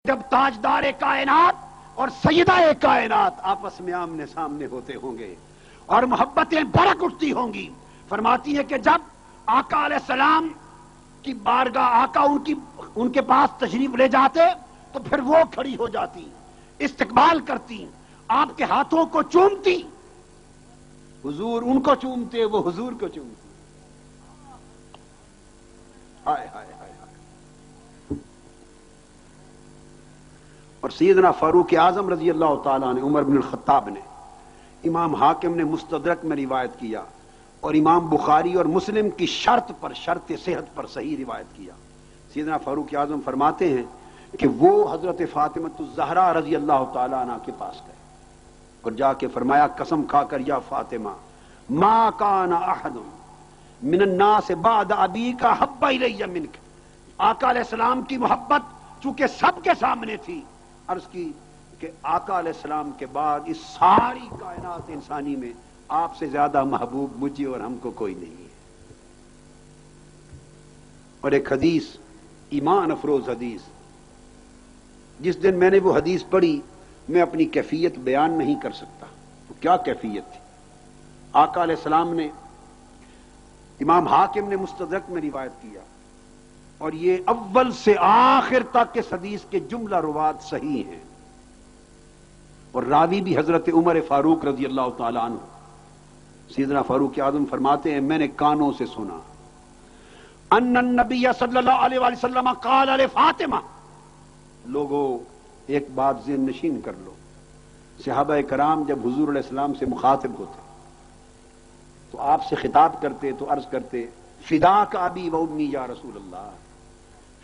جب تاجدار کائنات اور سیدہ کائنات آپس میں آمنے سامنے ہوتے ہوں گے اور محبتیں بھڑک اٹھتی ہوں گی، فرماتی ہے کہ جب آقا علیہ السلام کی بارگاہ آقا ان کے پاس تشریف لے جاتے تو پھر وہ کھڑی ہو جاتی، استقبال کرتی، آپ کے ہاتھوں کو چومتی، حضور ان کو چومتے، وہ حضور کو چومتی۔ ہائے ہائے ہائے ہائے۔ اور سیدنا فاروق اعظم رضی اللہ تعالیٰ نے، عمر بن الخطاب نے، امام حاکم نے مستدرک میں روایت کیا اور امام بخاری اور مسلم کی شرط پر، شرط صحت پر صحیح روایت کیا۔ سیدنا فاروق اعظم فرماتے ہیں کہ وہ حضرت فاطمہ الزہرا رضی اللہ تعالیٰ عنہ کے پاس گئے اور جا کے فرمایا، قسم کھا کر یا فاطمہ، ما کان احد من الناس بعد ابیک احب الی منک۔ آقا علیہ السلام کی محبت چونکہ سب کے سامنے تھی، عرض کی کہ آقا علیہ السلام کے بعد اس ساری کائنات انسانی میں آپ سے زیادہ محبوب مجھے اور ہم کو کوئی نہیں ہے۔ اور ایک حدیث، ایمان افروز حدیث، جس دن میں نے وہ حدیث پڑھی میں اپنی کیفیت بیان نہیں کر سکتا۔ تو کیا کیفیت تھی؟ آقا علیہ السلام نے، امام حاکم نے مستدرک میں روایت کیا اور یہ اول سے آخر تک اس حدیث کے جملہ روات صحیح ہیں، اور راوی بھی حضرت عمر فاروق رضی اللہ تعالیٰ عنہ۔ سیدنا فاروق اعظم فرماتے ہیں، میں نے کانوں سے سنا، ان النبی صلی اللہ علیہ وآلہ وسلم قال لفاطمہ۔ لوگوں ایک بات ذہن نشین کر لو، صحابہ کرام جب حضور علیہ السلام سے مخاطب ہوتے تو آپ سے خطاب کرتے تو عرض کرتے، فداک ابی و امی یا رسول اللہ،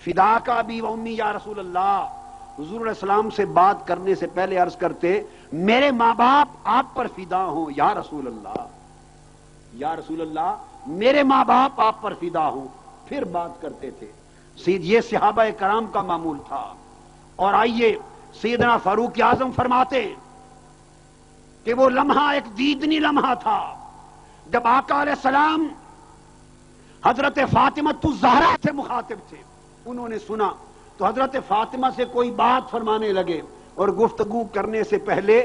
فداک ابی و امی یا رسول اللہ۔ حضور علیہ السلام سے بات کرنے سے پہلے عرض کرتے، میرے ماں باپ آپ پر فدا ہوں یا رسول اللہ، یا رسول اللہ میرے ماں باپ آپ پر فدا ہوں، پھر بات کرتے تھے۔ یہ صحابہ کرام کا معمول تھا۔ اور آئیے سیدنا فاروق اعظم فرماتے کہ وہ لمحہ ایک دیدنی لمحہ تھا جب آقا علیہ السلام حضرت فاطمہ الزہرا سے مخاطب تھے۔ انہوں نے سنا تو حضرت فاطمہ سے کوئی بات فرمانے لگے اور گفتگو کرنے سے پہلے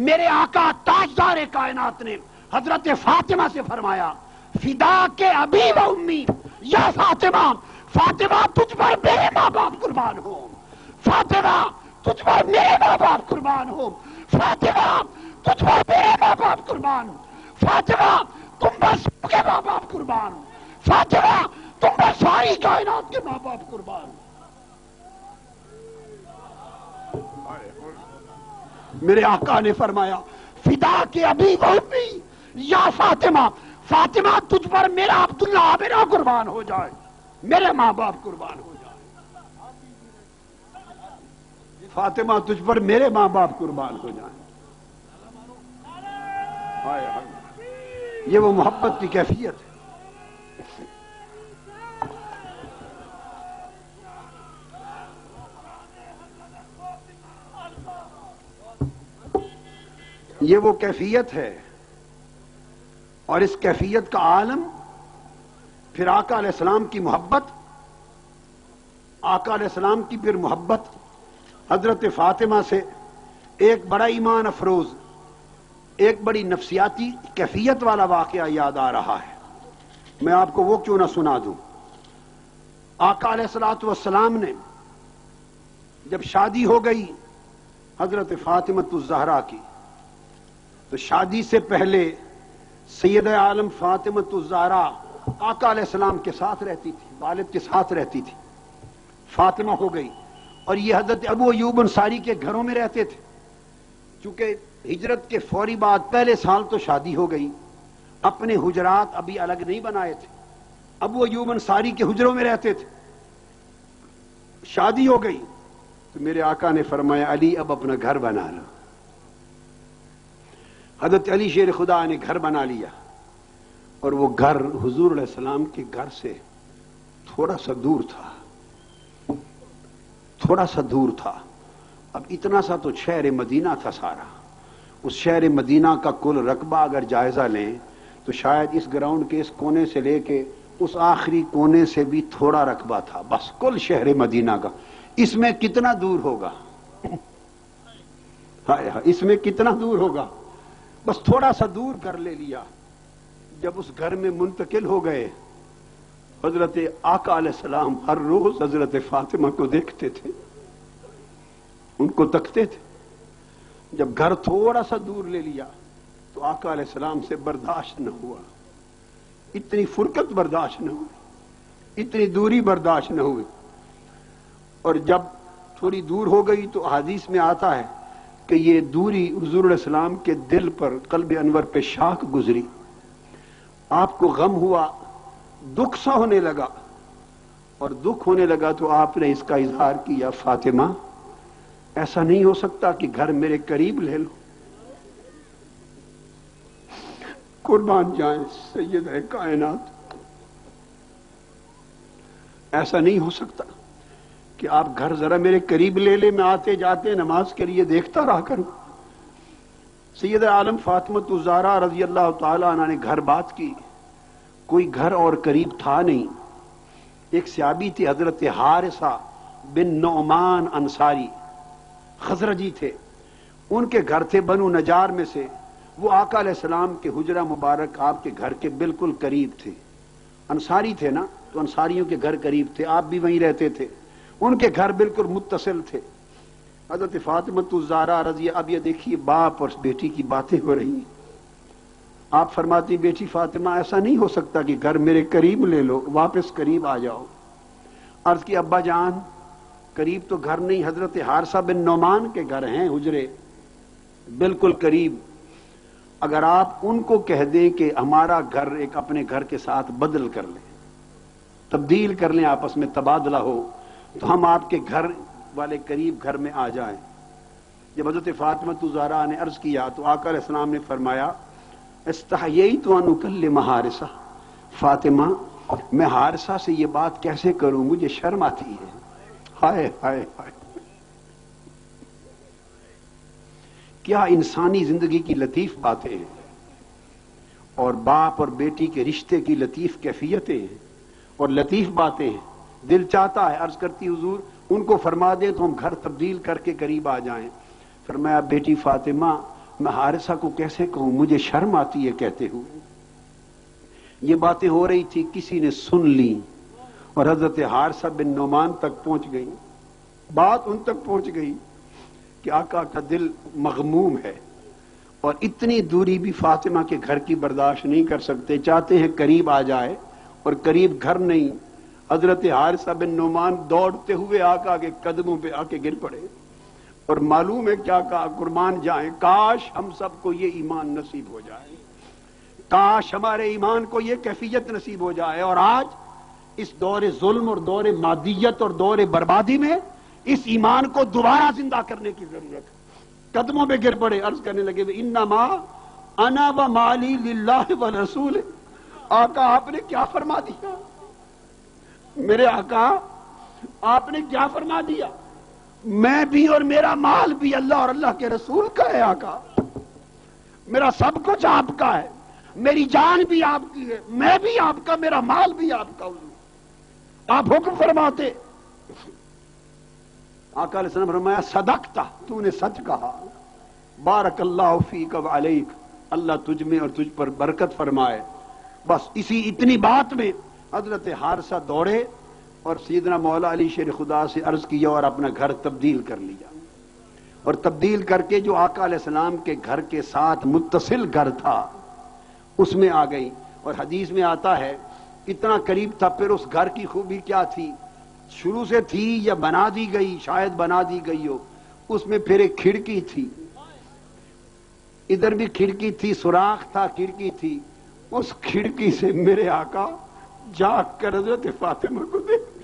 میرے آقا تاجدار کائنات نے حضرت فاطمہ سے فرمایا، فدا کے ابی و امی یا فاطمہ، فاطمہ تجھ پر میرے ماں باپ قربان ہو، فاطمہ تجھ پر میرے ماں باپ قربان ہو، فاطمہ تجھ پر میرے ماں باپ قربان ہو، فاطمہ تم پر سب کے ماں باپ قربان ہو، فاطمہ تم پر ساری کائنات کے ماں باپ قربان ہو۔ میرے آقا نے فرمایا، فدا کے ابی و امی یا فاطمہ، فاطمہ تجھ پر میرا عبداللہ عامرہ قربان ہو جائے، میرے ماں باپ قربان ہو جائے، فاطمہ تجھ پر میرے ماں باپ قربان ہو جائیں۔ یہ وہ محبت کی کیفیت ہے۔ یہ وہ کیفیت ہے، اور اس کیفیت کا عالم پھر آقا علیہ السلام کی محبت، آقا علیہ السلام کی پھر محبت حضرت فاطمہ سے ایک بڑا ایمان افروز، ایک بڑی نفسیاتی کیفیت والا واقعہ یاد آ رہا ہے۔ میں آپ کو وہ کیوں نہ سنا دوں۔ آقا علیہ الصلوۃ والسلام نے جب شادی ہو گئی حضرت فاطمہ الزہرا کی، تو شادی سے پہلے سید عالم فاطمہ الزہرا آقا علیہ السلام کے ساتھ رہتی تھی، والد کے ساتھ رہتی تھی۔ فاطمہ ہو گئی اور یہ حضرت ابو ایوب انصاری کے گھروں میں رہتے تھے، چونکہ ہجرت کے فوری بعد پہلے سال تو شادی ہو گئی، اپنے حجرات ابھی الگ نہیں بنائے تھے، ابو ایوب انصاری کے حجروں میں رہتے تھے۔ شادی ہو گئی تو میرے آقا نے فرمایا، علی اب اپنا گھر بنا لو۔ حضرت علی شیر خدا نے گھر بنا لیا، اور وہ گھر حضور علیہ السلام کے گھر سے تھوڑا سا دور تھا، تھوڑا سا دور تھا۔ اب اتنا سا تو شہر مدینہ تھا سارا، اس شہر مدینہ کا کل رقبہ اگر جائزہ لیں تو شاید اس گراؤنڈ کے اس کونے سے لے کے اس آخری کونے سے بھی تھوڑا رقبہ تھا، بس کل شہر مدینہ کا اس میں کتنا دور ہوگا، اس میں کتنا دور ہوگا، بس تھوڑا سا دور کر لے لیا۔ جب اس گھر میں منتقل ہو گئے، حضرت آقا علیہ السلام ہر روز حضرت فاطمہ کو دیکھتے تھے، ان کو تکتے تھے۔ جب گھر تھوڑا سا دور لے لیا تو آقا علیہ السلام سے برداشت نہ ہوا، اتنی فرقت برداشت نہ ہوئی، اتنی دوری برداشت نہ ہوئی۔ اور جب تھوڑی دور ہو گئی تو حدیث میں آتا ہے کہ یہ دوری حضور علیہ السلام کے دل پر، قلب انور پہ شاخ گزری، آپ کو غم ہوا، دکھ سا ہونے لگا، اور دکھ ہونے لگا تو آپ نے اس کا اظہار کیا، فاطمہ ایسا نہیں ہو سکتا کہ گھر میرے قریب لے لو۔ قربان جائیں سید کائنات، ایسا نہیں ہو سکتا کہ آپ گھر ذرا میرے قریب لے لے، میں آتے جاتے نماز کے لیے دیکھتا رہا کروں۔ سید عالم فاطمۃ الزہرا رضی اللہ تعالی عنہ نے گھر بات کی، کوئی گھر اور قریب تھا نہیں۔ ایک صحابی تھے حضرت حارثہ بن نعمان انصاری، خزرجی تھے، ان کے گھر تھے بنو نجار میں سے، وہ آقا علیہ السلام کے حجرہ مبارک آپ کے گھر کے بالکل قریب تھے۔ انصاری تھے نا، تو انصاریوں کے گھر قریب تھے، آپ بھی وہیں رہتے تھے، ان کے گھر بالکل متصل تھے۔ حضرت فاطمۃ الزہرا رضی، اب یہ دیکھیے باپ اور بیٹی کی باتیں ہو رہی ہیں۔ آپ فرماتی بیٹی فاطمہ ایسا نہیں ہو سکتا کہ گھر میرے قریب لے لو، واپس قریب آ جاؤ۔ عرض کی ابا جان قریب تو گھر نہیں، حضرت حارثہ بن نعمان کے گھر ہیں حجرے بالکل قریب، اگر آپ ان کو کہہ دیں کہ ہمارا گھر ایک اپنے گھر کے ساتھ بدل کر لیں، تبدیل کر لیں، آپس میں تبادلہ ہو، تو ہم آپ کے گھر والے قریب گھر میں آ جائیں۔ جب حضرت فاطمۃ الزہرا نے عرض کیا تو آقا علیہ السلام نے فرمایا استحییت ان اکلم حارثہ، فاطمہ میں حارثہ سے یہ بات کیسے کروں، مجھے شرم آتی ہے۔ ہائے ہائے ہائے، کیا انسانی زندگی کی لطیف باتیں ہیں، اور باپ اور بیٹی کے رشتے کی لطیف کیفیتیں ہیں اور لطیف باتیں ہیں۔ دل چاہتا ہے عرض کرتی حضور ان کو فرما دیں تو ہم گھر تبدیل کر کے قریب آ جائیں۔ فرمایا بیٹی فاطمہ میں حارثہ کو کیسے کہوں، مجھے شرم آتی ہے کہتے ہوئے۔ یہ باتیں ہو رہی تھی، کسی نے سن لی اور حضرت حارثہ بن نعمان تک پہنچ گئی، بات ان تک پہنچ گئی کہ آقا کا دل مغموم ہے، اور اتنی دوری بھی فاطمہ کے گھر کی برداشت نہیں کر سکتے، چاہتے ہیں قریب آ جائے اور قریب گھر نہیں۔ حضرت حارثہ بن نعمان دوڑتے ہوئے آقا کے قدموں پہ آ کے گر پڑے، اور معلوم ہے کیا کہا، قربان جائیں کاش ہم سب کو یہ ایمان نصیب ہو جائے، کاش ہمارے ایمان کو یہ کیفیت نصیب ہو جائے۔ اور آج اس دور ظلم اور دور مادیت اور دور بربادی میں اس ایمان کو دوبارہ زندہ کرنے کی ضرورت ہے۔ قدموں پہ گر پڑے، عرض کرنے لگے انما انا و مالی للہ والرسول۔ آقا آپ نے کیا فرما دیا، میرے آقا آپ نے کیا فرما دیا، میں بھی اور میرا مال بھی اللہ اور اللہ کے رسول کا ہے۔ آقا میرا سب کچھ آپ کا ہے، میری جان بھی آپ کی ہے، میں بھی آپ کا، میرا مال بھی آپ کا۔ آپ حکم فرماتے۔ آقا علیہ السلام فرمایا صدقتا، تو نے سچ کہا، بارک اللہ فیک و علیک، اللہ تجھ میں اور تجھ پر برکت فرمائے۔ بس اتنی بات میں حضرت حارثہ دوڑے اور سیدنا مولا علی شیر خدا سے عرض کیا اور اپنا گھر تبدیل کر لیا، اور تبدیل کر کے جو آقا علیہ السلام کے گھر کے ساتھ متصل گھر تھا اس میں آ گئی۔ اور حدیث میں آتا ہے اتنا قریب تھا، پھر اس گھر کی خوبی کیا تھی، شروع سے تھی یا بنا دی گئی، شاید بنا دی گئی ہو، اس میں پھر ایک کھڑکی تھی، ادھر بھی کھڑکی تھی، سوراخ تھا، کھڑکی تھی، اس کھڑکی سے میرے آقا جا کر حضرت فاطمہ کو دیکھ